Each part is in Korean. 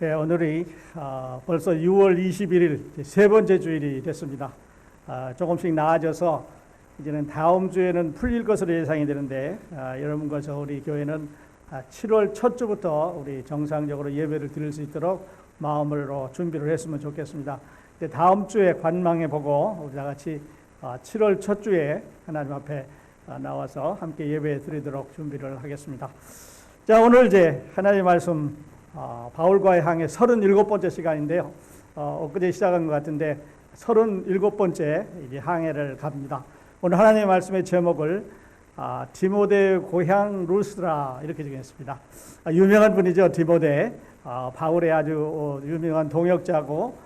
네, 오늘이 벌써 6월 21일 세 번째 주일이 됐습니다. 조금씩 나아져서 이제는 다음 주에는 풀릴 것으로 예상이 되는데 여러분과 저 우리 교회는 7월 첫 주부터 우리 정상적으로 예배를 드릴 수 있도록 마음으로 준비를 했으면 좋겠습니다. 다음 주에 관망해 보고 우리 다 같이 7월 첫 주에 하나님 앞에 나와서 함께 예배 드리도록 준비를 하겠습니다. 자, 오늘 이제 하나님의 말씀 바울과의 항해 37번째 시간인데요. 엊그제 시작한 것 같은데 37번째 이제 항해를 갑니다. 오늘 하나님의 말씀의 제목을 디모데 고향 루스드라 이렇게 정했습니다. 유명한 분이죠, 디모데. 바울의 아주 유명한 동역자고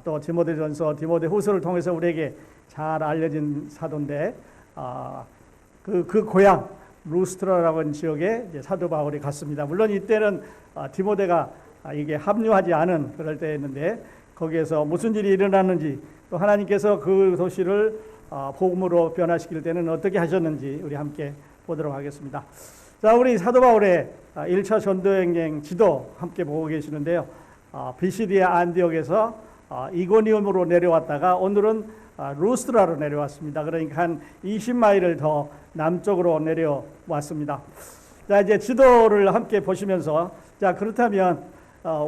또 디모데전서, 디모데후서를 통해서 우리에게 잘 알려진 사도인데 그 고향 루스트라라고 하는 지역에 이제 사도 바울이 갔습니다. 물론 이때는 디모데가 이게 합류하지 않은 그럴 때였는데 거기에서 무슨 일이 일어났는지 또 하나님께서 그 도시를 복음으로 변화시킬 때는 어떻게 하셨는지 우리 함께 보도록 하겠습니다. 자, 우리 사도 바울의 1차 전도여행 지도 함께 보고 계시는데요. 비시디아 안디옥에서 이고니움으로 내려왔다가 오늘은 루스트라로 내려왔습니다. 그러니까 한 20마일을 더 남쪽으로 내려왔습니다. 자, 이제 지도를 함께 보시면서 자, 그렇다면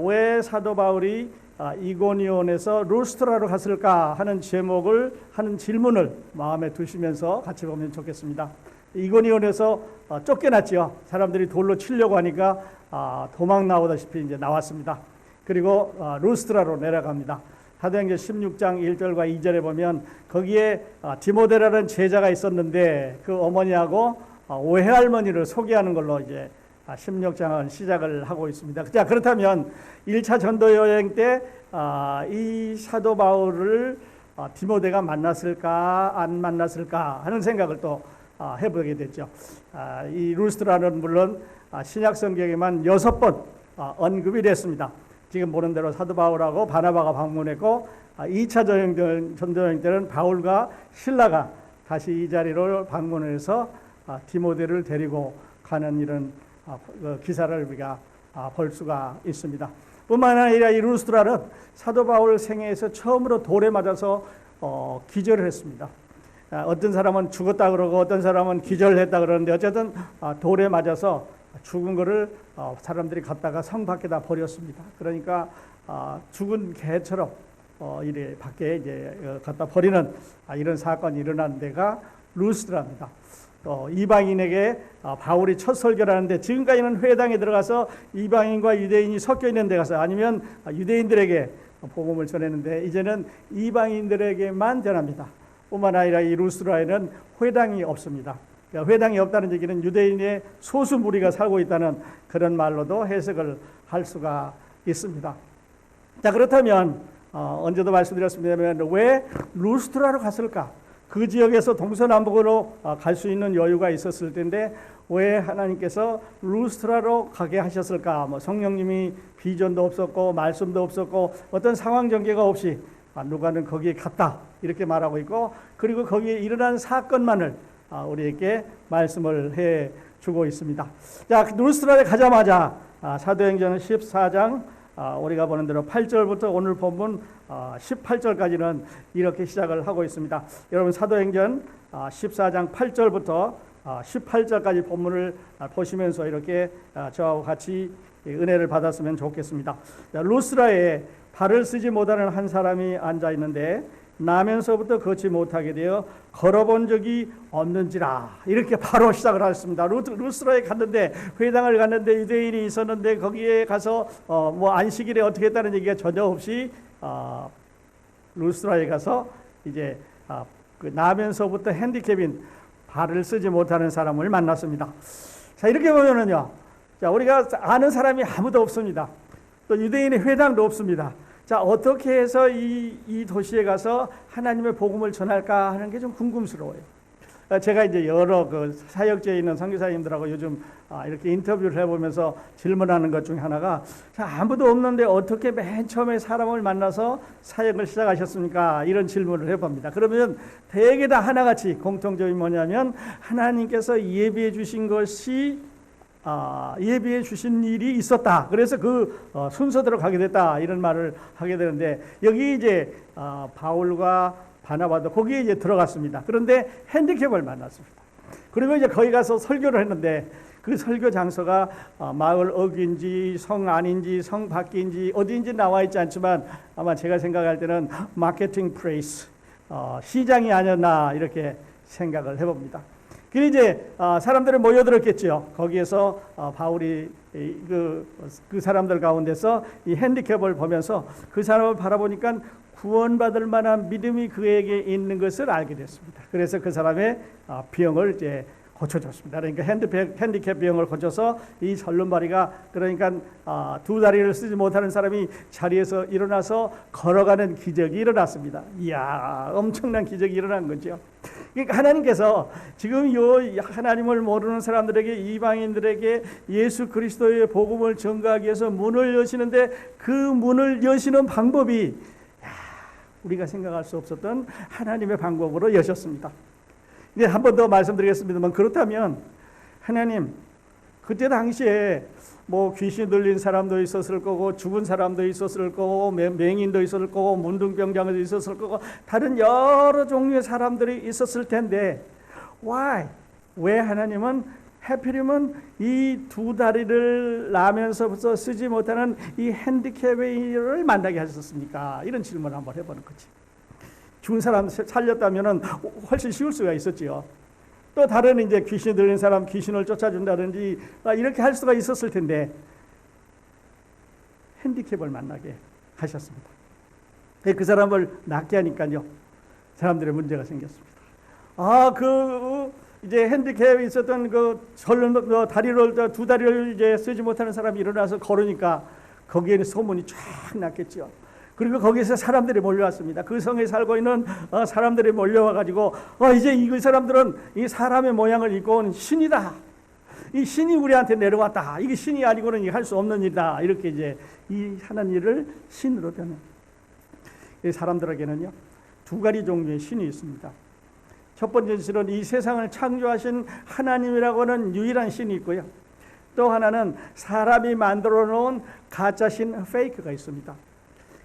왜 사도 바울이 이고니온에서 루스트라로 갔을까 하는 제목을 하는 질문을 마음에 두시면서 같이 보면 좋겠습니다. 이고니온에서 쫓겨났지요. 사람들이 돌로 치려고 하니까 도망 나오다시피 이제 나왔습니다. 그리고 루스트라로 내려갑니다. 사도행전 16장 1절과 2절에 보면 거기에 디모데라는 제자가 있었는데 그 어머니하고 외할머니를 소개하는 걸로 이제 16장은 시작을 하고 있습니다. 자, 그렇다면 1차 전도 여행 때 이 사도 바울을 디모데가 만났을까 안 만났을까 하는 생각을 또 해보게 됐죠. 이 루스트라는 물론 신약 성경에만 6번 언급이 됐습니다. 지금 보는 대로 사도 바울하고 바나바가 방문했고 2차 전도 여행 때는 바울과 실라가 다시 이 자리로 방문해서 디모데를 데리고 가는 이런 기사를 우리가 볼 수가 있습니다. 뿐만 아니라 이 루스트라는 사도 바울 생애에서 처음으로 돌에 맞아서 기절을 했습니다. 어떤 사람은 죽었다 그러고 어떤 사람은 기절했다 그러는데 어쨌든 돌에 맞아서 죽은 거를 사람들이 갖다가 성 밖에다 버렸습니다. 그러니까 죽은 개처럼 이래 밖에 이제 갖다 버리는 이런 사건이 일어난 데가 루스트라입니다. 또 이방인에게 바울이 첫 설교를 하는데 지금까지는 회당에 들어가서 이방인과 유대인이 섞여 있는 데 가서 아니면 유대인들에게 복음을 전했는데 이제는 이방인들에게만 전합니다. 뿐만 아니라 이 루스트라에는 회당이 없습니다. 회당이 없다는 얘기는 유대인의 소수 무리가 살고 있다는 그런 말로도 해석을 할 수가 있습니다. 자, 그렇다면 언제도 말씀드렸습니다만 왜 루스트라로 갔을까? 그 지역에서 동서남북으로 갈 수 있는 여유가 있었을 텐데 왜 하나님께서 루스트라로 가게 하셨을까? 성령님이 비전도 없었고 말씀도 없었고 어떤 상황 전개가 없이 누가는 거기에 갔다 이렇게 말하고 있고 그리고 거기에 일어난 사건만을 우리에게 말씀을 해 주고 있습니다. 자, 루스트라에 가자마자 사도행전 14장 우리가 보는 대로 8절부터 오늘 본문 18절까지는 이렇게 시작을 하고 있습니다. 여러분 사도행전 14장 8절부터 18절까지 본문을 보시면서 이렇게 저와 같이 은혜를 받았으면 좋겠습니다. 루스트라에 발을 쓰지 못하는 한 사람이 앉아 있는데 나면서부터 걷지 못하게 되어 걸어본 적이 없는지라 이렇게 바로 시작을 하셨습니다. 루스트라에 갔는데 회당을 갔는데 유대인이 있었는데 거기에 가서 안식일에 어떻게 했다는 얘기가 전혀 없이 루스트라에 가서 이제 그 나면서부터 핸디캡인 발을 쓰지 못하는 사람을 만났습니다. 자, 이렇게 보면은요, 자, 우리가 아는 사람이 아무도 없습니다. 또 유대인의 회당도 없습니다. 자, 어떻게 해서 이 도시에 가서 하나님의 복음을 전할까 하는 게 좀 궁금스러워요. 제가 이제 여러 그 사역지에 있는 선교사님들하고 요즘 이렇게 인터뷰를 해보면서 질문하는 것 중에 하나가 자, 아무도 없는데 어떻게 맨 처음에 사람을 만나서 사역을 시작하셨습니까? 이런 질문을 해봅니다. 그러면 대개 다 하나같이 공통점이 뭐냐면 하나님께서 예비해 주신 것이 예비해 주신 일이 있었다. 그래서 그 순서대로 가게 됐다. 이런 말을 하게 되는데 여기 이제 바울과 바나바도 거기에 이제 들어갔습니다. 그런데 핸디캡을 만났습니다. 그리고 이제 거기 가서 설교를 했는데 그 설교 장소가 마을 어귀인지 성 안인지 성 밖인지 어디인지 나와 있지 않지만 아마 제가 생각할 때는 마케팅 플레이스, 시장이 아니었나 이렇게 생각을 해봅니다. 그 이제 사람들이 모여들었겠죠. 거기에서 바울이 그 사람들 가운데서 이 핸디캡을 보면서 그 사람을 바라보니까 구원받을 만한 믿음이 그에게 있는 것을 알게 됐습니다. 그래서 그 사람의 병을 이제 고쳐줬습니다. 그러니까 핸디캡 병을 고쳐서 이 절름발이가 그러니까 두 다리를 쓰지 못하는 사람이 자리에서 일어나서 걸어가는 기적이 일어났습니다. 이야, 엄청난 기적이 일어난 거죠. 그러니까 하나님께서 지금 이 하나님을 모르는 사람들에게 이방인들에게 예수 그리스도의 복음을 전가하기 위해서 문을 여시는데 그 문을 여시는 방법이 우리가 생각할 수 없었던 하나님의 방법으로 여셨습니다. 이제 한 번 더 말씀드리겠습니다만 그렇다면 하나님 그때 당시에 뭐 귀신 들린 사람도 있었을 거고 죽은 사람도 있었을 거고 맹인도 있었을 거고 문둥병자도 있었을 거고 다른 여러 종류의 사람들이 있었을 텐데 why? 왜 하나님은 하필이면 이 두 다리를 나면서부터 쓰지 못하는 이 핸디캡을 만나게 하셨습니까? 이런 질문을 한번 해보는 거지. 죽은 사람 살렸다면 훨씬 쉬울 수가 있었지요. 또 다른 이제 귀신 들린 사람 귀신을 쫓아준다든지 이렇게 할 수가 있었을 텐데 핸디캡을 만나게 하셨습니다. 그 사람을 낫게 하니까요. 사람들의 문제가 생겼습니다. 이제 핸디캡이 있었던 다리를 두 다리를 이제 쓰지 못하는 사람이 일어나서 걸으니까 거기에는 소문이 쫙 났겠죠. 그리고 거기서 사람들이 몰려왔습니다. 그 성에 살고 있는 사람들이 몰려와가지고 이제 이 사람들은 이 사람의 모양을 입고 온 신이다. 이 신이 우리한테 내려왔다. 이게 신이 아니고는 할 수 없는 일이다. 이렇게 이제 이 하는 일을 신으로 변해. 이 사람들에게는요 두 가지 종류의 신이 있습니다. 첫 번째 신은 이 세상을 창조하신 하나님이라고 하는 유일한 신이 있고요. 또 하나는 사람이 만들어 놓은 가짜 신 페이크가 있습니다.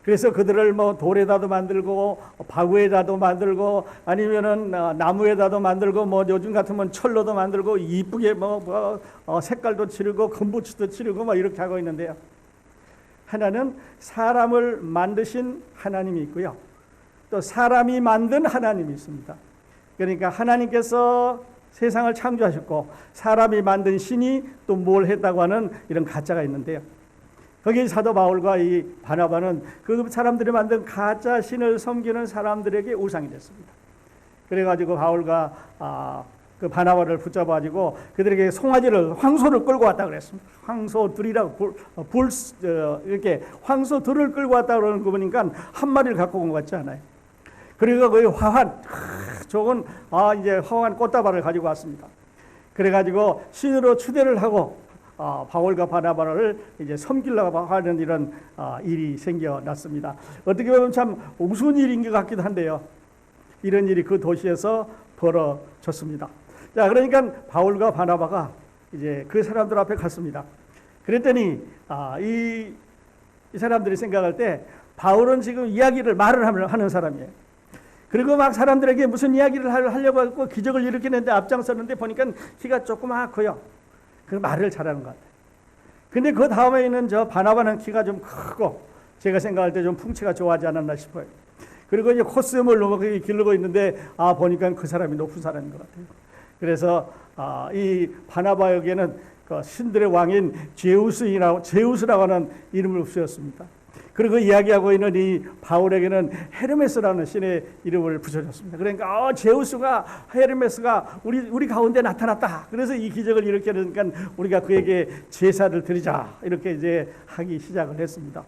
그래서 그들을 뭐 돌에다도 만들고 바구에다도 만들고 아니면은 나무에다도 만들고 뭐 요즘 같으면 철로도 만들고 이쁘게 색깔도 칠하고 금붙이도 칠하고 뭐 이렇게 하고 있는데요. 하나는 사람을 만드신 하나님이 있고요. 또 사람이 만든 하나님이 있습니다. 그러니까 하나님께서 세상을 창조하셨고 사람이 만든 신이 또 뭘 했다고 하는 이런 가짜가 있는데요. 거기 사도 바울과 이 바나바는 그 사람들이 만든 가짜 신을 섬기는 사람들에게 우상이 됐습니다. 그래가지고 바울과 그 바나바를 붙잡아가지고 그들에게 황소를 끌고 왔다 그랬습니다. 황소들이라고 이렇게 황소들을 끌고 왔다 그러는 거 보니까 한 마리를 갖고 온 것 같지 않아요. 그리고 그 좋은 이제 화한 꽃다발을 가지고 왔습니다. 그래가지고 신으로 추대를 하고 바울과 바나바를 이제 섬기려고 하는 이런 일이 생겨났습니다. 어떻게 보면 참 우스운 일인 것 같기도 한데요. 이런 일이 그 도시에서 벌어졌습니다. 자, 그러니까 바울과 바나바가 이제 그 사람들 앞에 갔습니다. 그랬더니 이 사람들이 생각할 때 바울은 지금 말을 하는 사람이에요. 그리고 막 사람들에게 무슨 이야기를 하려고 하고 기적을 일으키는데 앞장서는데 보니까 키가 조그맣고요. 그 말을 잘하는 것 같아요. 근데 그 다음에 있는 저 바나바는 키가 좀 크고 제가 생각할 때 좀 풍채가 좋아하지 않았나 싶어요. 그리고 이제 콧수염을 너무 기르고 있는데 보니까 그 사람이 높은 사람인 것 같아요. 그래서 이 바나바에게는 그 신들의 왕인 제우스라고 하는 이름을 붙였습니다. 그리고 이야기하고 있는 이 바울에게는 헤르메스라는 신의 이름을 붙여줬습니다. 그러니까 헤르메스가 우리 가운데 나타났다. 그래서 이 기적을 일으키니까 우리가 그에게 제사를 드리자 이렇게 이제 하기 시작을 했습니다.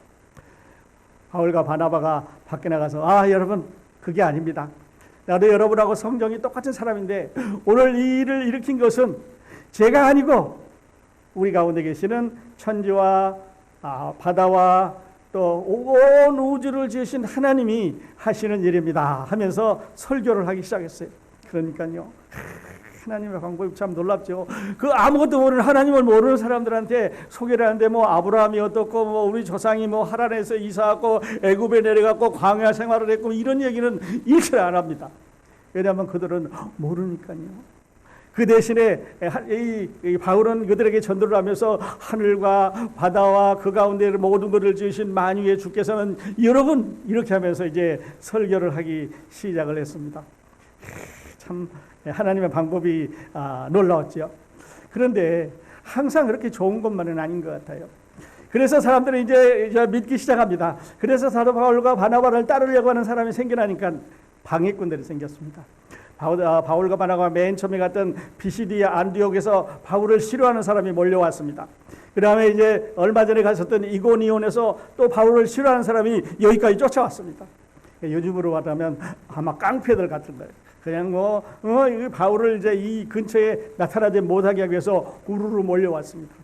바울과 바나바가 밖에 나가서 여러분 그게 아닙니다. 나도 여러분하고 성정이 똑같은 사람인데 오늘 이 일을 일으킨 것은 제가 아니고 우리 가운데 계시는 천지와 바다와 또 온 우주를 지으신 하나님이 하시는 일입니다 하면서 설교를 하기 시작했어요. 그러니까요 하나님의 방법이 참 놀랍죠. 그 아무것도 모르는 하나님을 모르는 사람들한테 소개를 하는데 뭐 아브라함이 어떻고 뭐 우리 조상이 뭐 하란에서 이사하고 애굽에 내려갔고 광야 생활을 했고 이런 얘기는 일체 안 합니다. 왜냐하면 그들은 모르니까요. 그 대신에 이 바울은 그들에게 전도를 하면서 하늘과 바다와 그 가운데 모든 것을 지으신 만유의 주께서는 여러분 이렇게 하면서 이제 설교를 하기 시작을 했습니다. 참 하나님의 방법이 놀라웠죠. 그런데 항상 그렇게 좋은 것만은 아닌 것 같아요. 그래서 사람들이 이제 믿기 시작합니다. 그래서 사도 바울과 바나바를 따르려고 하는 사람이 생겨나니까 방해꾼들이 생겼습니다. 바울과 바나바가 맨 처음에 갔던 비시디아 안디옥에서 바울을 싫어하는 사람이 몰려왔습니다. 그 다음에 이제 얼마 전에 갔었던 이고니온에서 또 바울을 싫어하는 사람이 여기까지 쫓아왔습니다. 요즘으로 말하면 아마 깡패들 같은 거예요. 그냥 바울을 이제 이 근처에 나타나지 못하게 하기 위해서 우르르 몰려왔습니다.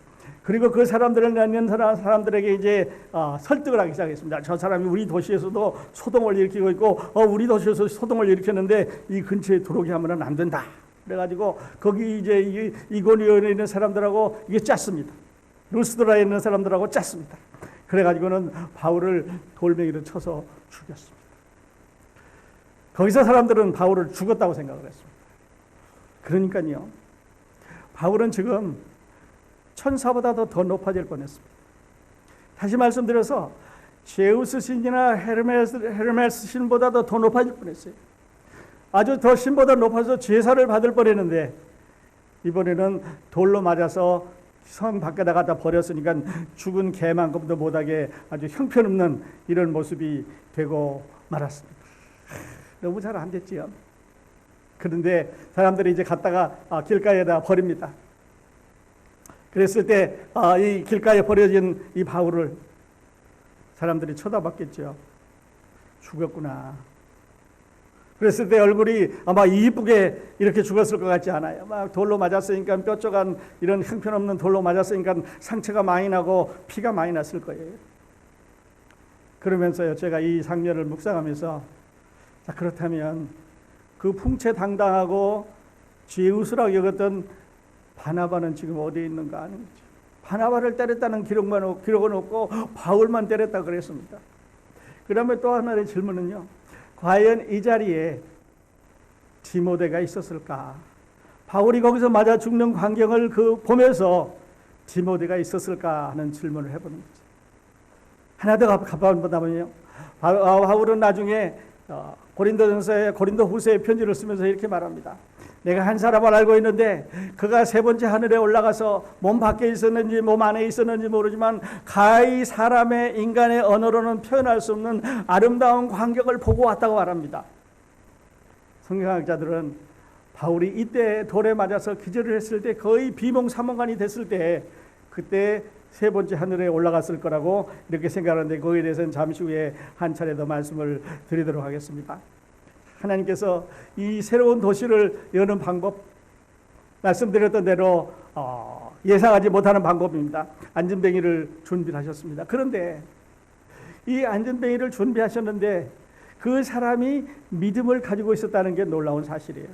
그리고 그 사람들을 낳는 사람들에게 이제 설득을 하기 시작했습니다. 저 사람이 우리 도시에서도 소동을 일으키고 있고 우리 도시에서 소동을 일으켰는데 이 근처에 들어오게 하면 안 된다. 그래가지고 거기 이제 이고니온에 있는 사람들하고 이게 짰습니다. 루스드라에 있는 사람들하고 짰습니다. 그래가지고는 바울을 돌멩이로 쳐서 죽였습니다. 거기서 사람들은 바울을 죽었다고 생각을 했습니다. 그러니까요, 바울은 지금 천사보다도 더 높아질 뻔했습니다. 다시 말씀드려서 제우스 신이나 헤르메스 신보다도 더 높아질 뻔했어요. 아주 더 신보다 높아서 제사를 받을 뻔했는데 이번에는 돌로 맞아서 성 밖에 나가다 버렸으니까 죽은 개만큼도 못하게 아주 형편없는 이런 모습이 되고 말았습니다. 너무 잘 안 됐지요. 그런데 사람들이 이제 갔다가 길가에다 버립니다. 그랬을 때 이 길가에 버려진 이 바울을 사람들이 쳐다봤겠죠. 죽었구나. 그랬을 때 얼굴이 아마 이쁘게 이렇게 죽었을 것 같지 않아요. 막 돌로 맞았으니까 뾰족한 이런 형편없는 돌로 맞았으니까 상처가 많이 나고 피가 많이 났을 거예요. 그러면서요, 제가 이 장면을 묵상하면서 자, 그렇다면 그 풍채당당하고 제우스라고 여겼던 바나바는 지금 어디에 있는가 하는 거죠. 바나바를 때렸다는 기록은 없고 바울만 때렸다 그랬습니다. 그다음에 또 하나의 질문은요, 과연 이 자리에 디모데가 있었을까? 바울이 거기서 맞아 죽는 광경을 보면서 디모데가 있었을까 하는 질문을 해보는 거죠. 하나 더 가봐보면요, 바울은 나중에 고린도전서에 고린도후서에 편지를 쓰면서 이렇게 말합니다. 내가 한 사람을 알고 있는데 그가 세 번째 하늘에 올라가서 몸 밖에 있었는지 몸 안에 있었는지 모르지만 가히 사람의 인간의 언어로는 표현할 수 없는 아름다운 광경을 보고 왔다고 말합니다. 성경학자들은 바울이 이때 돌에 맞아서 기절을 했을 때 거의 비몽사몽간이 됐을 때 그때 세 번째 하늘에 올라갔을 거라고 이렇게 생각하는데 거기에 대해서는 잠시 후에 한 차례 더 말씀을 드리도록 하겠습니다. 하나님께서 이 새로운 도시를 여는 방법, 말씀드렸던 대로 예상하지 못하는 방법입니다. 안전뱅이를 준비하셨습니다. 그런데 이 안전뱅이를 준비하셨는데 그 사람이 믿음을 가지고 있었다는 게 놀라운 사실이에요.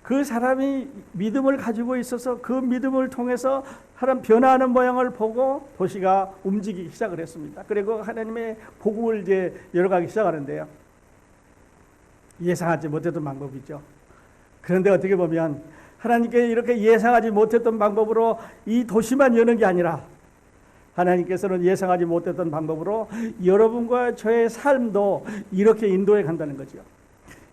그 사람이 믿음을 가지고 있어서 그 믿음을 통해서 사람 변화하는 모양을 보고 도시가 움직이기 시작을 했습니다. 그리고 하나님의 복음을 이제 열어가기 시작하는데요. 예상하지 못했던 방법이죠. 그런데 어떻게 보면 하나님께 이렇게 예상하지 못했던 방법으로 이 도시만 여는 게 아니라 하나님께서는 예상하지 못했던 방법으로 여러분과 저의 삶도 이렇게 인도해 간다는 거죠.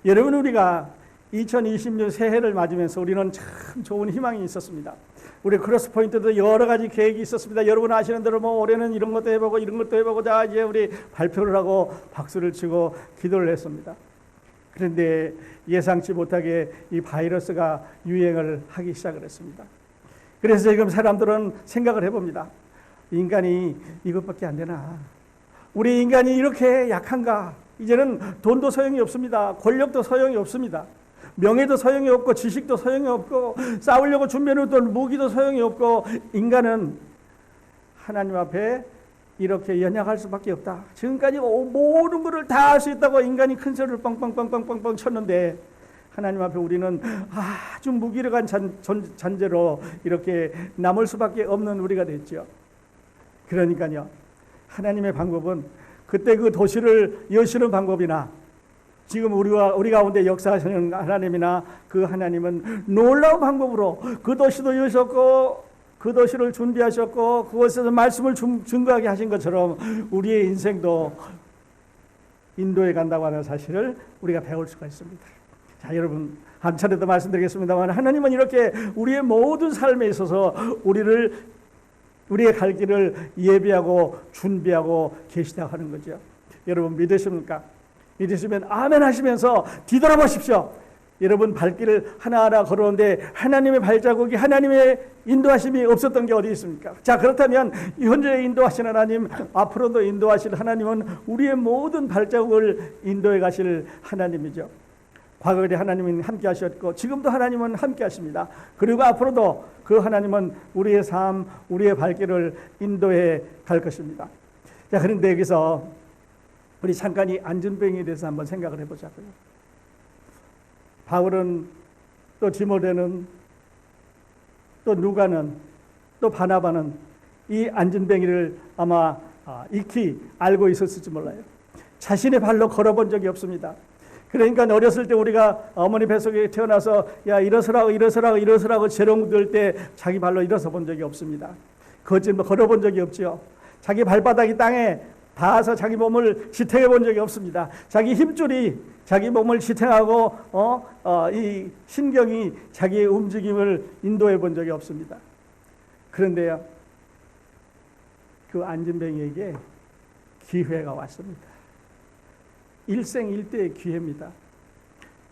여러분, 우리가 2020년 새해를 맞으면서 우리는 참 좋은 희망이 있었습니다. 우리 크로스포인트도 여러 가지 계획이 있었습니다. 여러분 아시는 대로 올해는 이런 것도 해보고 이런 것도 해보고 자 이제 우리 발표를 하고 박수를 치고 기도를 했습니다. 그런데 예상치 못하게 이 바이러스가 유행을 하기 시작을 했습니다. 그래서 지금 사람들은 생각을 해봅니다. 인간이 이것밖에 안 되나? 우리 인간이 이렇게 약한가? 이제는 돈도 소용이 없습니다. 권력도 소용이 없습니다. 명예도 소용이 없고 지식도 소용이 없고 싸우려고 준비해놓던 무기도 소용이 없고 인간은 하나님 앞에 이렇게 연약할 수밖에 없다. 지금까지 모든 것을 다 할 수 있다고 인간이 큰 소리를 빵빵빵빵빵빵 쳤는데 하나님 앞에 우리는 아주 무기력한 존재로 이렇게 남을 수밖에 없는 우리가 됐죠. 그러니까요, 하나님의 방법은 그때 그 도시를 여시는 방법이나 지금 우리 가운데 역사하시는 하나님이나 그 하나님은 놀라운 방법으로 그 도시도 여셨고 그 도시를 준비하셨고 그곳에서 말씀을 증거하게 하신 것처럼 우리의 인생도 인도에 간다고 하는 사실을 우리가 배울 수가 있습니다. 자, 여러분 한 차례 더 말씀드리겠습니다만 하나님은 이렇게 우리의 모든 삶에 있어서 우리의 갈 길을 예비하고 준비하고 계시다고 하는 거죠. 여러분 믿으십니까? 믿으시면 아멘 하시면서 뒤돌아보십시오. 여러분 발길을 하나하나 걸어오는데 하나님의 발자국이 하나님의 인도하심이 없었던 게 어디 있습니까? 자, 그렇다면 현재 인도하신 하나님, 앞으로도 인도하실 하나님은 우리의 모든 발자국을 인도해 가실 하나님이죠. 과거에 하나님은 함께 하셨고 지금도 하나님은 함께 하십니다. 그리고 앞으로도 그 하나님은 우리의 삶, 우리의 발길을 인도해 갈 것입니다. 자, 그런데 여기서 우리 잠깐 이 안전병에 대해서 한번 생각을 해보자고요. 바울은 또 디모데는 또 누가는 또 바나바는 이 안전병이를 아마 익히 알고 있었을지 몰라요. 자신의 발로 걸어본 적이 없습니다. 그러니까 어렸을 때 우리가 어머니 뱃속에 태어나서 야 일어서라고 재롱 들때 자기 발로 일어서 본 적이 없습니다. 걸어본 적이 없죠. 자기 발바닥이 땅에 닿아서 자기 몸을 지탱해 본 적이 없습니다. 자기 힘줄이 자기 몸을 지탱하고 이 신경이 자기의 움직임을 인도해 본 적이 없습니다. 그런데요, 그 안진뱅이에게 기회가 왔습니다. 일생일대의 기회입니다.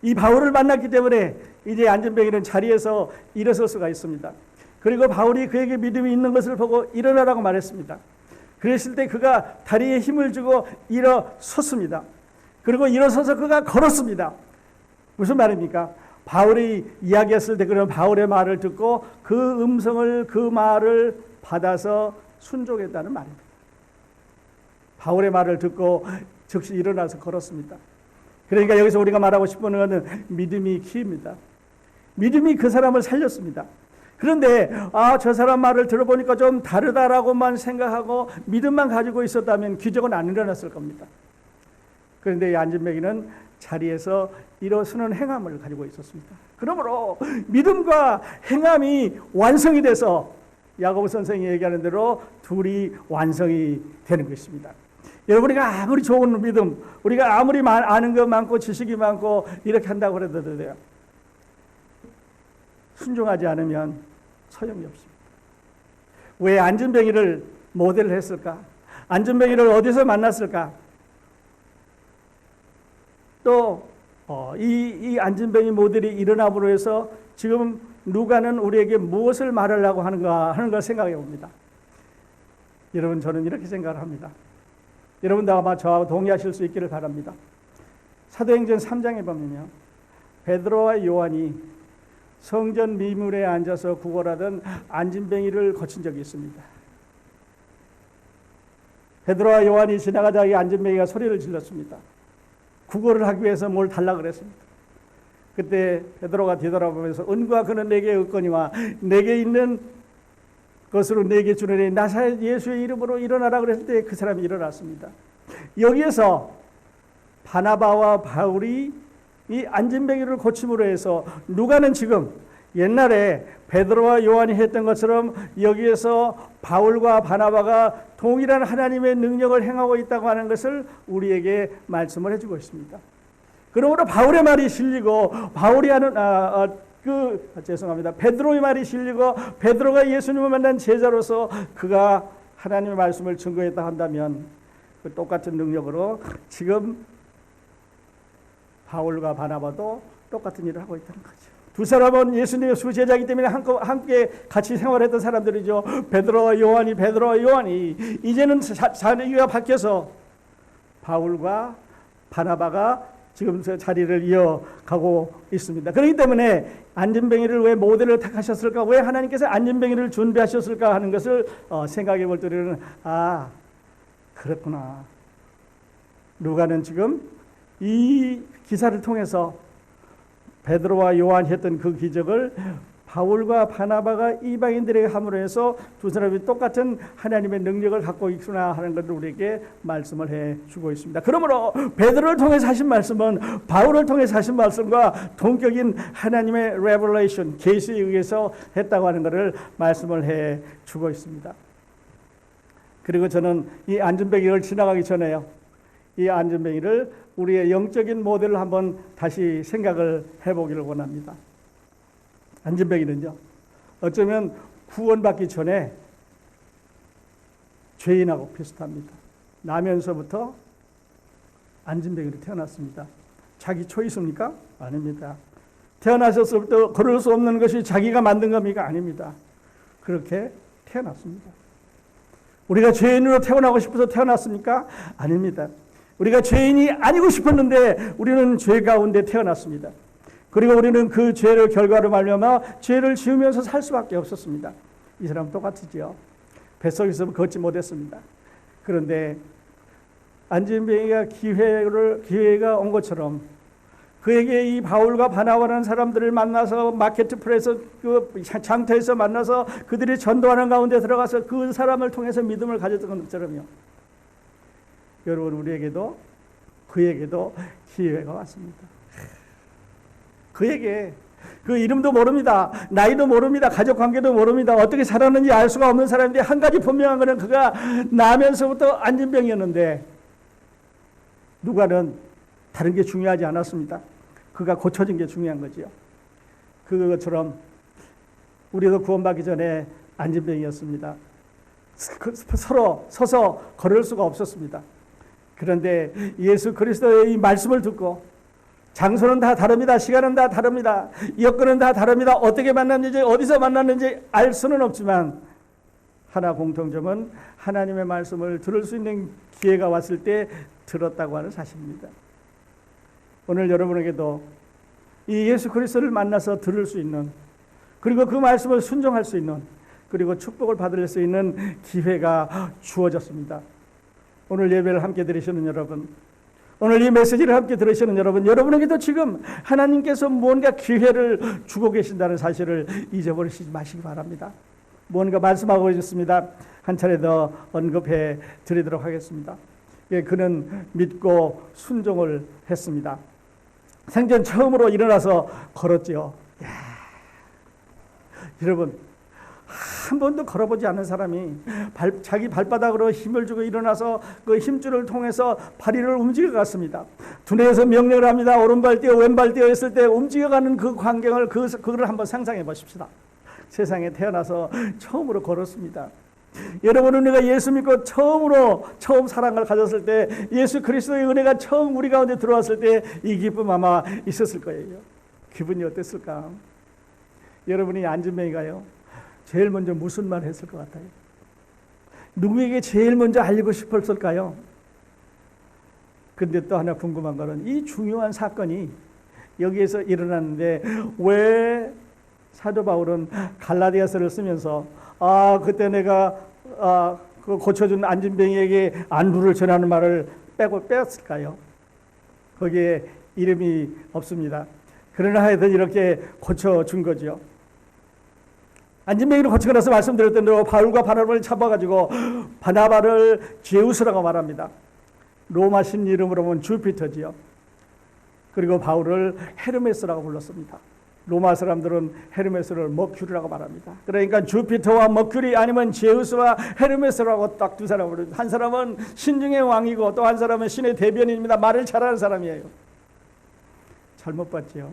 이 바울을 만났기 때문에 이제 안진뱅이는 자리에서 일어설 수가 있습니다. 그리고 바울이 그에게 믿음이 있는 것을 보고 일어나라고 말했습니다. 그랬을 때 그가 다리에 힘을 주고 일어섰습니다. 그리고 일어서서 그가 걸었습니다. 무슨 말입니까? 바울이 이야기했을 때 그런 바울의 말을 듣고 그 음성을, 그 말을 받아서 순종했다는 말입니다. 바울의 말을 듣고 즉시 일어나서 걸었습니다. 그러니까 여기서 우리가 말하고 싶은 것은 믿음이 키입니다. 믿음이 그 사람을 살렸습니다. 그런데 저 사람 말을 들어보니까 좀 다르다라고만 생각하고 믿음만 가지고 있었다면 기적은 안 일어났을 겁니다. 그런데 이 안진뱅이는 자리에서 일어서는 행함을 가지고 있었습니다. 그러므로 믿음과 행함이 완성이 돼서 야고보 선생이 얘기하는 대로 둘이 완성이 되는 것입니다. 여러분, 우리가 아무리 좋은 믿음, 우리가 아무리 아는 것 많고 지식이 많고 이렇게 한다고 해도 돼요. 순종하지 않으면 소용이 없습니다. 왜 안진뱅이를 모델을 했을까? 안진뱅이를 어디서 만났을까? 또 이 안진뱅이 모델이 일어남으로 해서 지금 누가는 우리에게 무엇을 말하려고 하는가 하는 걸 생각해 봅니다. 여러분, 저는 이렇게 생각을 합니다. 여러분도 아마 저와 동의하실 수 있기를 바랍니다. 사도행전 3장에 보면요, 베드로와 요한이 성전 미문에 앉아서 구걸하던 안진뱅이를 거친 적이 있습니다. 베드로와 요한이 지나가다가 이 안진뱅이가 소리를 질렀습니다. 구걸을 하기 위해서 뭘 달라고 그랬습니다. 그때 베드로가 뒤돌아보면서 은과 금은 내게 없거니와 내게 있는 것으로 내게 주노니 나사렛 예수의 이름으로 일어나라 그랬을 때 그 사람이 일어났습니다. 여기에서 바나바와 바울이 이 안진뱅이를 고침으로 해서 누가는 지금 옛날에 베드로와 요한이 했던 것처럼 여기에서 바울과 바나바가 동일한 하나님의 능력을 행하고 있다고 하는 것을 우리에게 말씀을 해주고 있습니다. 그러므로 바울의 말이 실리고 바울이 하는 베드로의 말이 실리고 베드로가 예수님을 만난 제자로서 그가 하나님의 말씀을 증거했다 한다면 그 똑같은 능력으로 지금 바울과 바나바도 똑같은 일을 하고 있다는 거죠. 두 사람은 예수님의 수제자이기 때문에 함께 같이 생활했던 사람들이죠. 베드로와 요한이 이제는 자리가 바뀌어서 바울과 바나바가 지금 자리를 이어가고 있습니다. 그렇기 때문에 안진뱅이를 왜 모델을 택하셨을까? 왜 하나님께서 안진뱅이를 준비하셨을까 하는 것을 생각해 볼 때는 그렇구나. 누가는 지금 이 기사를 통해서 베드로와 요한이 했던 그 기적을 바울과 바나바가 이방인들에게 함으로 해서 두 사람이 똑같은 하나님의 능력을 갖고 있구나 하는 것을 우리에게 말씀을 해주고 있습니다. 그러므로 베드로를 통해서 하신 말씀은 바울을 통해서 하신 말씀과 동격인 하나님의 레벨레이션, 계시에 의해서 했다고 하는 것을 말씀을 해주고 있습니다. 그리고 저는 이 안전뱅이를 지나가기 전에요, 이 안전뱅이를 우리의 영적인 모델을 한번 다시 생각을 해보기를 원합니다. 안전뱅이는요, 어쩌면 구원받기 전에 죄인하고 비슷합니다. 나면서부터 안전뱅이로 태어났습니다. 자기 초이스입니까? 아닙니다. 태어나셨을부터 걸을 수 없는 것이 자기가 만든 겁니까? 아닙니다. 그렇게 태어났습니다. 우리가 죄인으로 태어나고 싶어서 태어났습니까? 아닙니다. 우리가 죄인이 아니고 싶었는데 우리는 죄 가운데 태어났습니다. 그리고 우리는 그 죄를 결과로 말미암아 죄를 지으면서 살 수밖에 없었습니다. 이 사람은 똑같으죠. 뱃속에서 걷지 못했습니다. 그런데 안전뱅이가 기회가 온 것처럼 그에게 이 바울과 바나바라는 사람들을 만나서 마켓플레이스 그 장터에서 만나서 그들이 전도하는 가운데 들어가서 그 사람을 통해서 믿음을 가졌던 것처럼요, 여러분 우리에게도 그에게도 기회가 왔습니다. 그에게 그 이름도 모릅니다. 나이도 모릅니다. 가족 관계도 모릅니다. 어떻게 살았는지 알 수가 없는 사람인데 한 가지 분명한 것은 그가 나면서부터 안전병이었는데 누가는 다른 게 중요하지 않았습니다. 그가 고쳐진 게 중요한 거죠. 그것처럼 우리도 구원받기 전에 안전병이었습니다. 서로 서서 걸을 수가 없었습니다. 그런데 예수 그리스도의 이 말씀을 듣고 장소는 다 다릅니다. 시간은 다 다릅니다. 여건은 다 다릅니다. 어떻게 만났는지 어디서 만났는지 알 수는 없지만 하나 공통점은 하나님의 말씀을 들을 수 있는 기회가 왔을 때 들었다고 하는 사실입니다. 오늘 여러분에게도 이 예수 그리스도를 만나서 들을 수 있는, 그리고 그 말씀을 순종할 수 있는, 그리고 축복을 받을 수 있는 기회가 주어졌습니다. 오늘 예배를 함께 드리시는 여러분, 오늘 이 메시지를 함께 들으시는 여러분, 여러분에게도 지금 하나님께서 뭔가 기회를 주고 계신다는 사실을 잊어버리지 마시기 바랍니다. 뭔가 말씀하고 있습니다. 한 차례 더 언급해 드리도록 하겠습니다. 예, 그는 믿고 순종을 했습니다. 생전 처음으로 일어나서 걸었지요. 여러분, 한 번도 걸어보지 않은 사람이 자기 발바닥으로 힘을 주고 일어나서 그 힘줄을 통해서 다리를 움직여갔습니다. 두뇌에서 명령을 합니다. 오른발 뛰어 왼발 뛰어 했을 때 움직여가는 그 광경을 그거를 한번 상상해 보십시다. 세상에 태어나서 처음으로 걸었습니다. 여러분, 우리가 예수 믿고 처음 사랑을 가졌을 때, 예수 그리스도의 은혜가 처음 우리 가운데 들어왔을 때 이 기쁨 아마 있었을 거예요. 기분이 어땠을까? 여러분이 안전뱅이가요, 제일 먼저 무슨 말을 했을 것 같아요? 누구에게 제일 먼저 알리고 싶었을까요? 근데 또 하나 궁금한 거는 이 중요한 사건이 여기에서 일어났는데 왜 사도 바울은 갈라디아서를 쓰면서 그때 내가 그 고쳐준 안전뱅이에게 안부를 전하는 말을 뺐을까요? 거기에 이름이 없습니다. 그러나 하여튼 이렇게 고쳐준 거죠. 안전뱅이를 고치고 나서 말씀드렸던 대로 바울과 바나바를 잡아가지고 바나바를 제우스라고 말합니다. 로마 신 이름으로 보면 주피터지요. 그리고 바울을 헤르메스라고 불렀습니다. 로마 사람들은 헤르메스를 머큐리라고 말합니다. 그러니까 주피터와 머큐리 아니면 제우스와 헤르메스라고 딱 두 사람을 부릅니다. 한 사람은 신중의 왕이고 또 한 사람은 신의 대변인입니다. 말을 잘하는 사람이에요. 잘못 봤죠.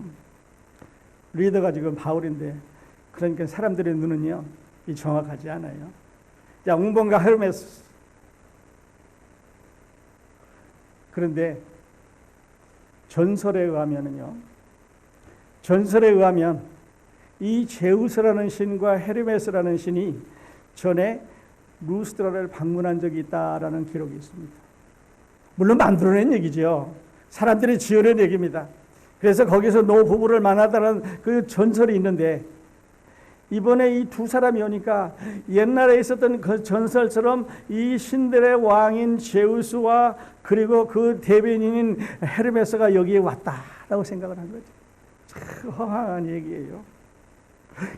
리더가 지금 바울인데, 그러니까 사람들의 눈은요, 이 정확하지 않아요. 자, 웅본과 헤르메스. 그런데 전설에 의하면 이 제우스라는 신과 헤르메스라는 신이 전에 루스드라를 방문한 적이 있다라는 기록이 있습니다. 물론 만들어낸 얘기죠. 사람들이 지어낸 얘기입니다. 그래서 거기서 노 부부를 만나다는 그 전설이 있는데, 이번에 이 두 사람이 오니까 옛날에 있었던 그 전설처럼 이 신들의 왕인 제우스와 그리고 그 대변인인 헤르메스가 여기에 왔다라고 생각을 한 거죠. 허황한 얘기예요.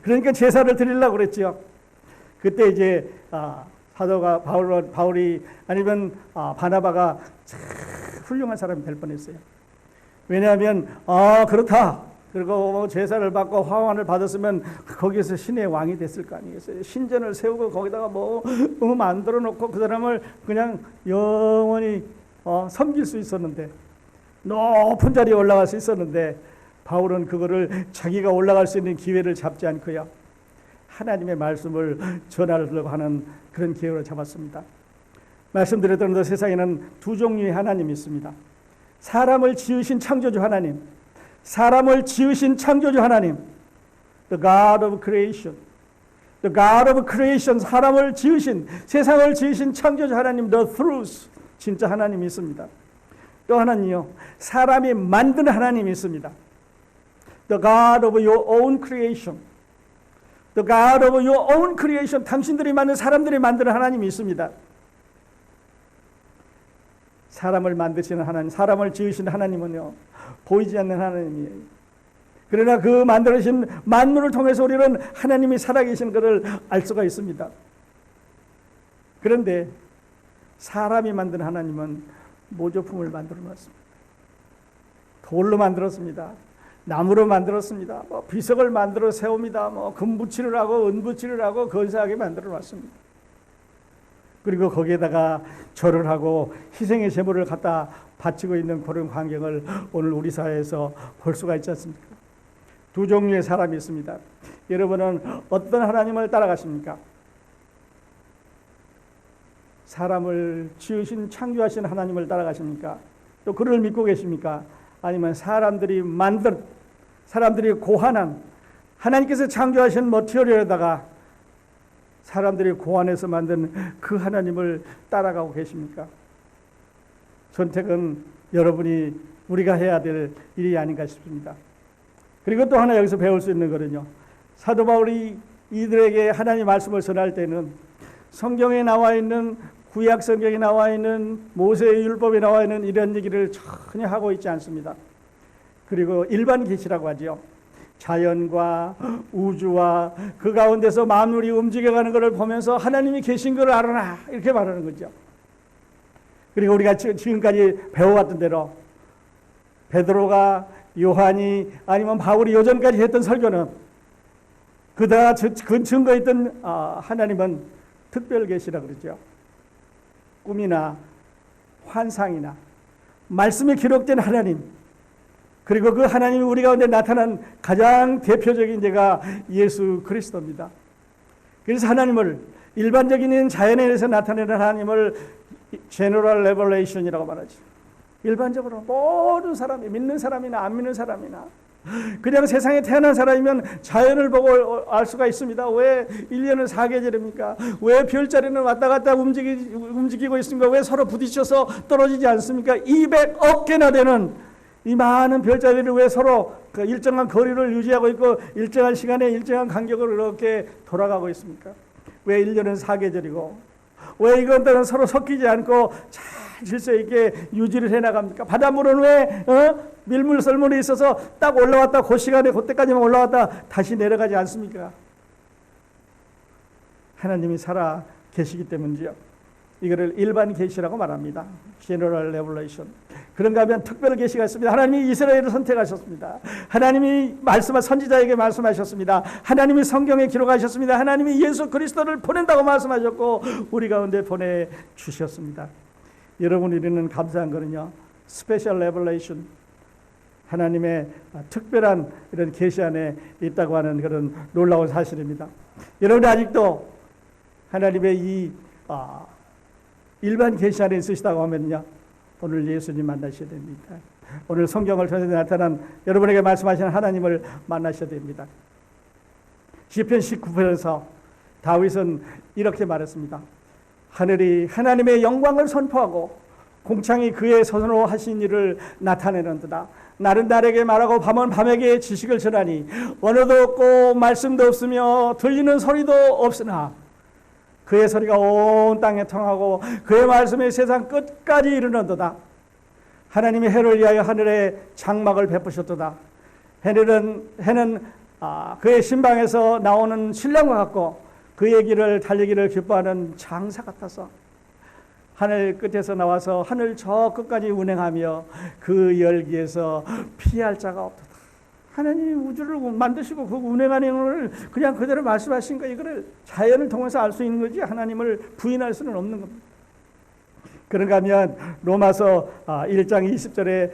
그러니까 제사를 드리려고 그랬죠. 그때 이제 사도가 바울이 아니면 바나바가 참 훌륭한 사람이 될 뻔했어요. 왜냐하면 그렇다. 그리고 제사를 받고 화환을 받았으면 거기서 신의 왕이 됐을 거 아니겠어요. 신전을 세우고 거기다가 만들어 놓고 그 사람을 그냥 영원히 섬길 수 있었는데, 높은 자리에 올라갈 수 있었는데, 바울은 그거를 자기가 올라갈 수 있는 기회를 잡지 않고요, 하나님의 말씀을 전하려고 하는 그런 기회를 잡았습니다. 말씀드렸던 그 세상에는 두 종류의 하나님이 있습니다. 사람을 지으신 창조주 하나님, 사람을 지으신 창조주 하나님, The God of Creation, The God of Creation, 사람을 지으신, 세상을 지으신 창조주 하나님, The Truth, 진짜 하나님이 있습니다. 또 하나는요, 사람이 만든 하나님이 있습니다. The God of your own creation, The God of your own creation, 당신들이 만든, 사람들이 만드는 하나님이 있습니다. 사람을 만드시는 하나님, 사람을 지으신 하나님은요, 보이지 않는 하나님이에요. 그러나 그 만드신 만물을 통해서 우리는 하나님이 살아계신 것을 알 수가 있습니다. 그런데 사람이 만든 하나님은 모조품을 만들어 놨습니다. 돌로 만들었습니다. 나무로 만들었습니다. 비석을 만들어 세웁니다. 금붙이를 하고 은붙이를 하고 건사하게 만들어 놨습니다. 그리고 거기에다가 절을 하고 희생의 제물을 갖다 바치고 있는 그런 광경을 오늘 우리 사회에서 볼 수가 있지 않습니까? 두 종류의 사람이 있습니다. 여러분은 어떤 하나님을 따라가십니까? 사람을 지으신 창조하신 하나님을 따라가십니까? 또 그를 믿고 계십니까? 아니면 사람들이 고안한, 하나님께서 창조하신 머티리얼에다가 사람들이 고안해서 만든 그 하나님을 따라가고 계십니까? 선택은 여러분이, 우리가 해야 될 일이 아닌가 싶습니다. 그리고 또 하나 여기서 배울 수 있는 거는요, 사도 바울이 이들에게 하나님 말씀을 전할 때는 성경에 나와 있는, 구약 성경에 나와 있는, 모세의 율법에 나와 있는 이런 얘기를 전혀 하고 있지 않습니다. 그리고 일반 계시라고 하죠. 자연과 우주와 그 가운데서 만물이 움직여가는 것을 보면서 하나님이 계신 것을 알아라, 이렇게 말하는 거죠. 그리고 우리가 지금까지 배워왔던 대로 베드로가, 요한이, 아니면 바울이 요전까지 했던 설교는, 그다 증거했던 하나님은 특별 계시라 그러죠. 꿈이나 환상이나 말씀에 기록된 하나님, 그리고 그 하나님이 우리 가운데 나타난 가장 대표적인 예가 예수 그리스도입니다. 그래서 하나님을, 일반적인 자연에서 나타내는 하나님을 General Revelation이라고 말하죠. 일반적으로 모든 사람이, 믿는 사람이나 안 믿는 사람이나 그냥 세상에 태어난 사람이면 자연을 보고 알 수가 있습니다. 왜 1년은 4계절입니까? 왜 별자리는 왔다 갔다 움직이고 있습니까? 왜 서로 부딪혀서 떨어지지 않습니까? 200억 개나 되는 이 많은 별자리를 왜 서로 그 일정한 거리를 유지하고 있고 일정한 시간에 일정한 간격으로 이렇게 돌아가고 있습니까? 왜 1년은 4계절이고 왜 이것들은 서로 섞이지 않고 잘 질서 있게 유지를 해나갑니까? 바닷물은 왜 밀물 썰물이 있어서 딱 올라왔다 그 시간에 그때까지만 올라왔다 다시 내려가지 않습니까? 하나님이 살아 계시기 때문이죠. 이거를 일반 계시라고 말합니다. General Revelation. 그런가 하면 특별 계시가 있습니다. 하나님이 이스라엘을 선택하셨습니다. 하나님이 선지자에게 말씀하셨습니다. 하나님이 성경에 기록하셨습니다. 하나님이 예수 그리스도를 보낸다고 말씀하셨고 우리 가운데 보내주셨습니다. 여러분, 우리는 감사한 거는요, Special Revelation, 하나님의 특별한 이런 계시 안에 있다고 하는 그런 놀라운 사실입니다. 여러분, 아직도 하나님의 이 일반 계시 안에 있으시다고 하면요, 오늘 예수님 만나셔야 됩니다. 오늘 성경을 통해서 나타난 여러분에게 말씀하시는 하나님을 만나셔야 됩니다. 시편 19편에서 다윗은 이렇게 말했습니다. 하늘이 하나님의 영광을 선포하고 공창이 그의 선호하신 일을 나타내는도다. 날은 날에게 말하고 밤은 밤에게 지식을 전하니 언어도 없고 말씀도 없으며 들리는 소리도 없으나 그의 소리가 온 땅에 통하고 그의 말씀이 세상 끝까지 이르는도다. 하나님이 해를 위하여 하늘에 장막을 베푸셨도다. 해는 그의 신방에서 나오는 신랑과 같고 그의 길을 달리기를 기뻐하는 장사 같아서 하늘 끝에서 나와서 하늘 저 끝까지 운행하며 그 열기에서 피할 자가 없다. 하나님이 우주를 만드시고 그 운행하는 것을 그냥 그대로 말씀하신 거, 이거를 자연을 통해서 알 수 있는 거지 하나님을 부인할 수는 없는 겁니다. 그런가 하면 로마서 1장 20절에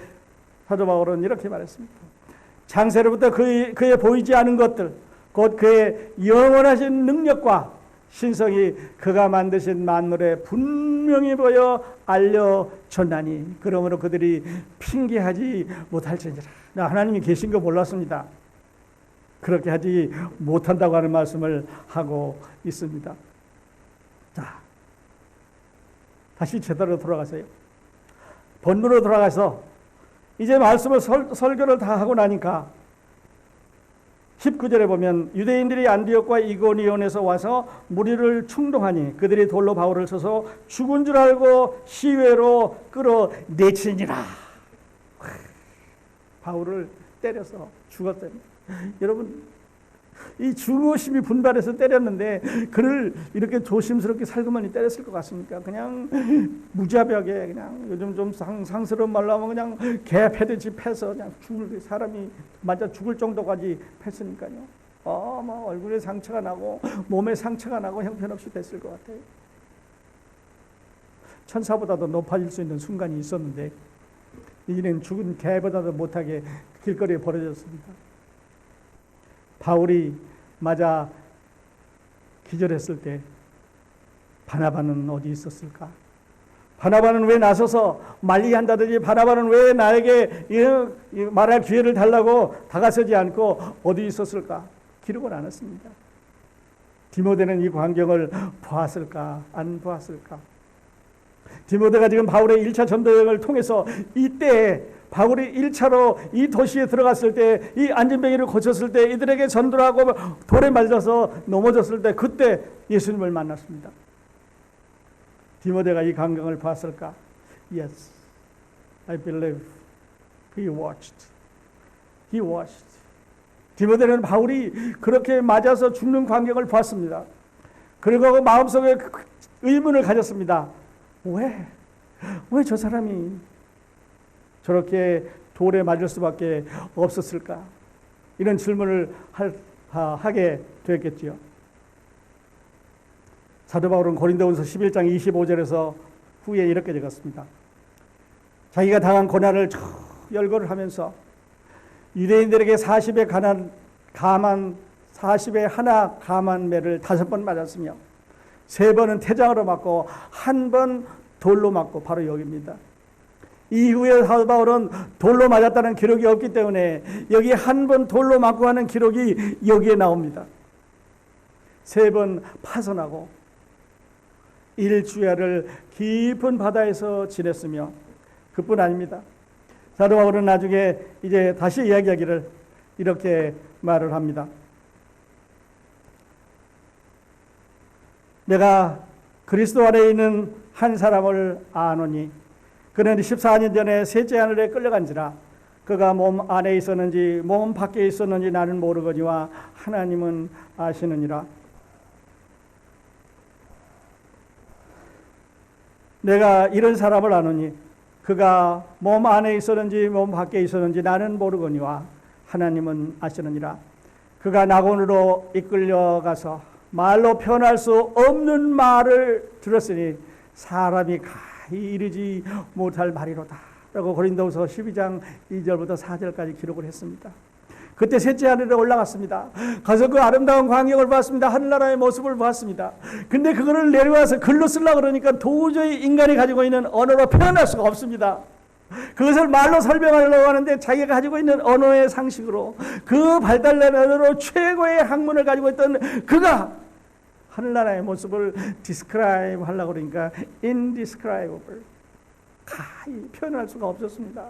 사도 바울은 이렇게 말했습니다. 창세로부터 그의 보이지 않은 것들, 곧 그의 영원하신 능력과 신성이 그가 만드신 만물에 분명히 보여 알려졌나니 그러므로 그들이 핑계하지 못할지니라. 하나님이 계신 거 몰랐습니다. 그렇게 하지 못한다고 하는 말씀을 하고 있습니다. 자, 다시 제대로 돌아가세요. 본문으로 돌아가서 이제 말씀을 설교를 다 하고 나니까 19절에 보면 유대인들이 안디옥과 이고니온에서 와서 무리를 충동하니 그들이 돌로 바울을 쳐서 죽은 줄 알고 시외로 끌어내치니라. 바울을 때려서 죽었어요. 여러분, 이 중후심이 분발해서 때렸는데 그를 이렇게 조심스럽게 살그머니 때렸을 것 같습니까? 그냥 무자벽에 그냥 요즘 좀 상스러운 말로 하면 그냥 개 패듯이 패서 그냥 사람이 맞아 죽을 정도까지 팼으니까요. 막 얼굴에 상처가 나고 몸에 상처가 나고 형편없이 됐을 것 같아요. 천사보다도 높아질 수 있는 순간이 있었는데 이는 죽은 개보다도 못하게 길거리에 버려졌습니다. 바울이 맞아 기절했을 때 바나바는 어디 있었을까? 바나바는 왜 나서서 만리한다든지 바나바는 왜 나에게 말할 기회를 달라고 다가서지 않고 어디 있었을까? 기록을 안 했습니다. 디모데는 이 광경을 보았을까? 안 보았을까? 디모데가 지금 바울의 1차 전도 여행을 통해서 이때 바울이 1차로 이 도시에 들어갔을 때, 이 안진뱅이를 고쳤을 때, 이들에게 전도를 하고 돌에 맞아서 넘어졌을 때 그때 예수님을 만났습니다. 디모데가 이 광경을 봤을까? Yes, I believe he watched. He watched. 디모데는 바울이 그렇게 맞아서 죽는 광경을 봤습니다. 그리고 마음속에 의문을 가졌습니다. 왜 저 사람이 저렇게 돌에 맞을 수밖에 없었을까? 이런 질문을 하게 됐겠지요. 사도 바울은 고린도후서 11장 25절에서 후에 이렇게 적었습니다. 자기가 당한 고난을 열거를 하면서 유대인들에게 40의 하나 감한 매를 5번 맞았으며 3번은 태장으로 맞고 1번 돌로 맞고 바로 여기입니다. 이후에 사도 바울은 돌로 맞았다는 기록이 없기 때문에 여기 1번 돌로 맞고 하는 기록이 여기에 나옵니다. 3번 파선하고 일주야를 깊은 바다에서 지냈으며 그뿐 아닙니다. 사도 바울은 나중에 이제 다시 이야기하기를 이렇게 말을 합니다. 내가 그리스도 안에 있는 한 사람을 아노니 그는 14년 전에 셋째 하늘에 끌려간지라 그가 몸 안에 있었는지 몸 밖에 있었는지 나는 모르거니와 하나님은 아시느니라. 내가 이런 사람을 아노니 그가 몸 안에 있었는지 몸 밖에 있었는지 나는 모르거니와 하나님은 아시느니라. 그가 낙원으로 이끌려가서 말로 표현할 수 없는 말을 들었으니 사람이 가히 이르지 못할 말이로다 라고 고린도후서 12장 2절부터 4절까지 기록을 했습니다. 그때 셋째 하늘에 올라갔습니다. 가서 그 아름다운 광경을 봤습니다. 하늘나라의 모습을 봤습니다. 근데 그거를 내려와서 글로 쓰려고 그러니까 도저히 인간이 가지고 있는 언어로 표현할 수가 없습니다. 그것을 말로 설명하려고 하는데 자기가 가지고 있는 언어의 상식으로 그 발달된 언어로 최고의 학문을 가지고 있던 그가 하늘나라의 모습을 describe 하려고 그러니까 indescribable, 가히 표현할 수가 없었습니다.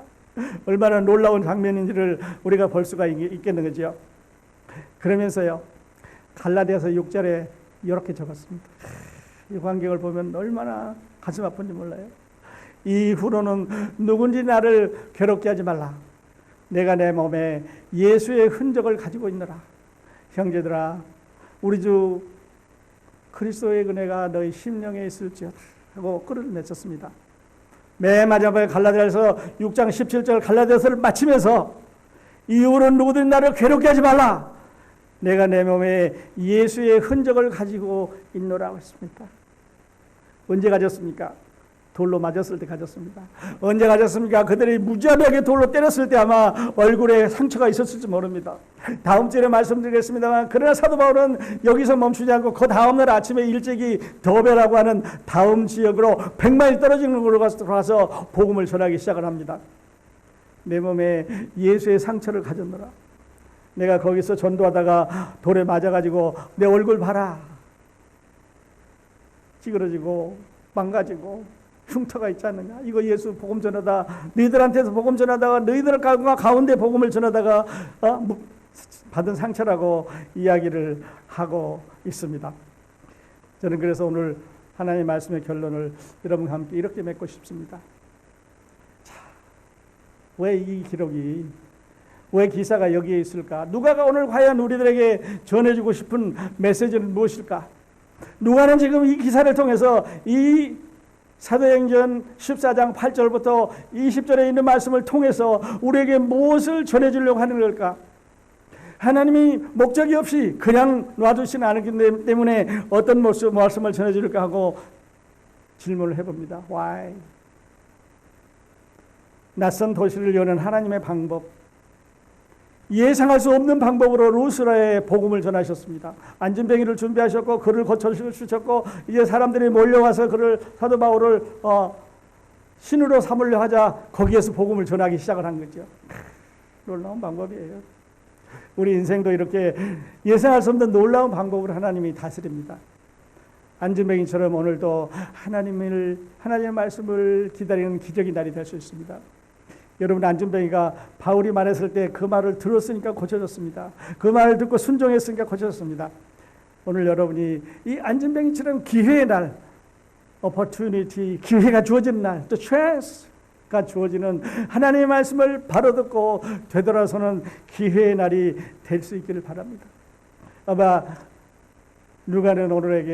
얼마나 놀라운 장면인지를 우리가 볼 수가 있겠는 거죠. 그러면서요, 갈라디아서 6절에 이렇게 적었습니다. 이 광경을 보면 얼마나 가슴 아픈지 몰라요. 이후로는 누군지 나를 괴롭게 하지 말라. 내가 내 몸에 예수의 흔적을 가지고 있노라. 형제들아, 우리 주 그리스도의 은혜가 너희 심령에 있을지어다 하고 글을 맺었습니다. 맨 마지막에 갈라디아서 6장 17절 갈라디아서를 마치면서 이후로는 누구든 나를 괴롭게 하지 말라. 내가 내 몸에 예수의 흔적을 가지고 있노라고 했습니다. 언제 가졌습니까? 돌로 맞았을 때 가졌습니다. 언제 가졌습니까? 그들이 무자비하게 돌로 때렸을 때 아마 얼굴에 상처가 있었을지 모릅니다. 다음 주에 말씀드리겠습니다만, 그러나 사도 바울은 여기서 멈추지 않고 그 다음날 아침에 일찍이 더베라고 하는 다음 지역으로 100마일 떨어지는 곳으로 가서 복음을 전하기 시작을 합니다. 내 몸에 예수의 상처를 가졌노라. 내가 거기서 전도하다가 돌에 맞아가지고 내 얼굴 봐라. 찌그러지고 망가지고 흉터가 있지 않느냐. 이거 예수 복음 전하다 너희들한테서 복음 전하다가 너희들 가운데 복음을 전하다가 받은 상처라고 이야기를 하고 있습니다. 저는 그래서 오늘 하나님의 말씀의 결론을 여러분과 함께 이렇게 맺고 싶습니다. 왜 이 기록이, 왜 기사가 여기에 있을까? 누가가 오늘 과연 우리들에게 전해주고 싶은 메시지는 무엇일까? 누가는 지금 이 기사를 통해서 이 사도행전 14장 8절부터 20절에 있는 말씀을 통해서 우리에게 무엇을 전해주려고 하는 걸까? 하나님이 목적이 없이 그냥 놔두시는 않기 때문에 어떤 말씀을 전해줄까 하고 질문을 해봅니다. Why? 낯선 도시를 여는 하나님의 방법, 예상할 수 없는 방법으로 루스라에 복음을 전하셨습니다. 안전뱅이를 준비하셨고 그를 고쳐주셨고 이제 사람들이 몰려와서 그를 사도 바울을 신으로 삼으려 하자 거기에서 복음을 전하기 시작을 한 거죠. 놀라운 방법이에요. 우리 인생도 이렇게 예상할 수 없는 놀라운 방법으로 하나님이 다스립니다. 안전뱅이처럼 오늘도 하나님의 말씀을 기다리는 기적의 날이 될 수 있습니다. 여러분, 안전뱅이가 바울이 말했을 때 그 말을 들었으니까 고쳐졌습니다. 그 말을 듣고 순종했으니까 고쳐졌습니다. 오늘 여러분이 이 안전뱅이처럼 기회의 날, opportunity, 기회가 주어지는 날, the chance가 주어지는 하나님의 말씀을 바로 듣고 되돌아서는 기회의 날이 될 수 있기를 바랍니다. 아마 누가는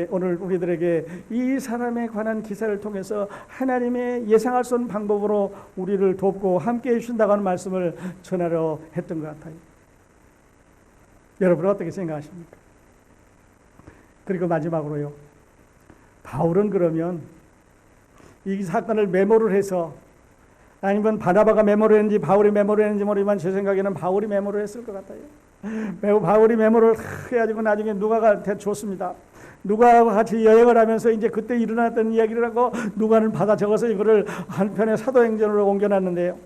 오늘 우리들에게 이 사람에 관한 기사를 통해서 하나님의 예상할 수 없는 방법으로 우리를 돕고 함께해 주신다고 하는 말씀을 전하려 했던 것 같아요. 여러분 어떻게 생각하십니까? 그리고 마지막으로요. 바울은 그러면 이 사건을 메모를 해서, 아니면 바나바가 메모를 했는지 바울이 메모를 했는지 모르지만 제 생각에는 바울이 메모를 했을 것 같아요. 바울이 메모를 해가지고 나중에 누가가 줬습니다. 누가와 같이 여행을 하면서 이제 그때 일어났던 이야기를 하고 누가는 받아 적어서 이거를 한편의 사도행전으로 옮겨놨는데요.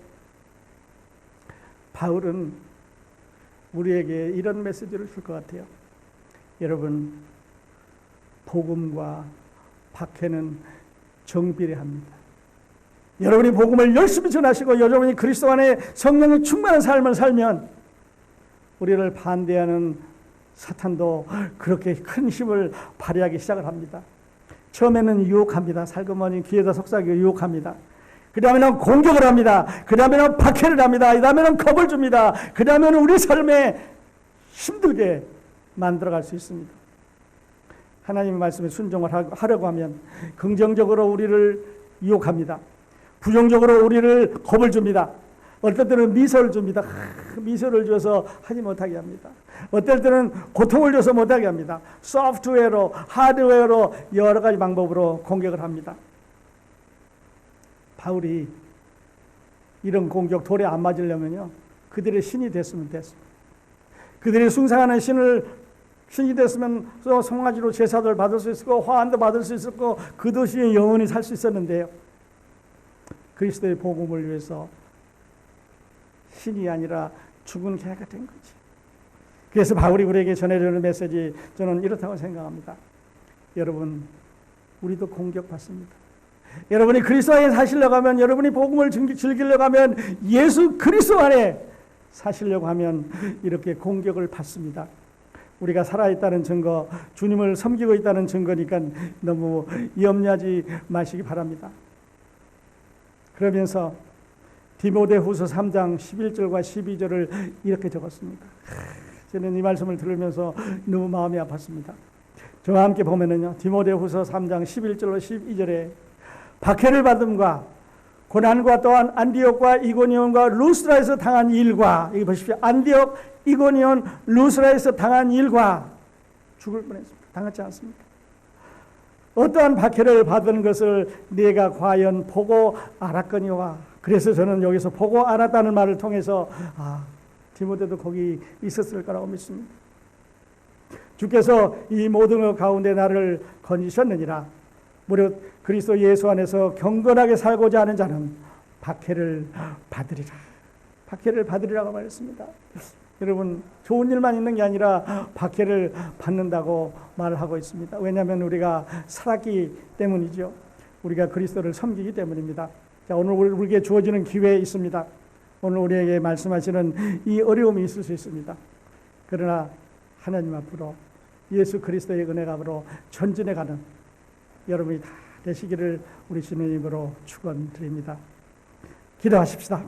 바울은 우리에게 이런 메시지를 줄 것 같아요. 여러분, 복음과 박해는 정비례합니다. 여러분이 복음을 열심히 전하시고 여러분이 그리스도 안에 성령의 충만한 삶을 살면 우리를 반대하는 사탄도 그렇게 큰 힘을 발휘하기 시작을 합니다. 처음에는 유혹합니다. 살그머니 귀에다 속삭이고 유혹합니다. 그 다음에는 공격을 합니다. 그 다음에는 박해를 합니다. 그 다음에는 겁을 줍니다. 그 다음에는 우리 삶에 힘들게 만들어갈 수 있습니다. 하나님의 말씀에 순종을 하려고 하면 긍정적으로 우리를 유혹합니다. 부정적으로 우리를 겁을 줍니다. 어떨 때는 미소를 줍니다. 미소를 줘서 하지 못하게 합니다. 어떨 때는 고통을 줘서 못하게 합니다. 소프트웨어로, 하드웨어로 여러 가지 방법으로 공격을 합니다. 바울이 이런 공격 돌에 안 맞으려면요, 그들의 신이 됐으면 됐습니다. 그들이 숭상하는 신이 됐으면 송아지로 제사를 받을 수 있었고 화환도 받을 수 있었고 그 도시에 영원히 살 수 있었는데요, 그리스도의 복음을 위해서 신이 아니라 죽은 개가 된 거지. 그래서 바울이 우리에게 전해주는 메시지, 저는 이렇다고 생각합니다. 여러분, 우리도 공격받습니다. 여러분이 그리스도 안에 사시려고 하면, 여러분이 복음을 즐기려고 하면, 예수 그리스도 안에 사시려고 하면 이렇게 공격을 받습니다. 우리가 살아있다는 증거, 주님을 섬기고 있다는 증거니까 너무 염려하지 마시기 바랍니다. 그러면서 디모데후서 3장 11절과 12절을 이렇게 적었습니다. 저는 이 말씀을 들으면서 너무 마음이 아팠습니다. 저와 함께 보면은요, 디모데후서 3장 11절로 12절에 박해를 받음과 고난과 또한 안디옥과 이고니온과 루스라에서 당한 일과, 여기 보십시오. 안디옥, 이고니온, 루스라에서 당한 일과 죽을 뻔했습니다. 당하지 않습니까? 어떠한 박해를 받은 것을 내가 과연 보고 알았거니와. 그래서 저는 여기서 보고 알았다는 말을 통해서 디모데도 거기 있었을 거라고 믿습니다. 주께서 이 모든 것 가운데 나를 건지셨느니라. 무릇 그리스도 예수 안에서 경건하게 살고자 하는 자는 박해를 받으리라. 박해를 받으리라고 말했습니다. 여러분, 좋은 일만 있는 게 아니라 박해를 받는다고 말하고 있습니다. 왜냐하면 우리가 살았기 때문이죠. 우리가 그리스도를 섬기기 때문입니다. 자, 오늘 우리에게 주어지는 기회에 있습니다. 오늘 우리에게 말씀하시는 이 어려움이 있을 수 있습니다. 그러나 하나님 앞으로 예수 그리스도의 은혜감으로 전진해가는 여러분이 다 되시기를 우리 주님으로 축원드립니다. 기도하십시다.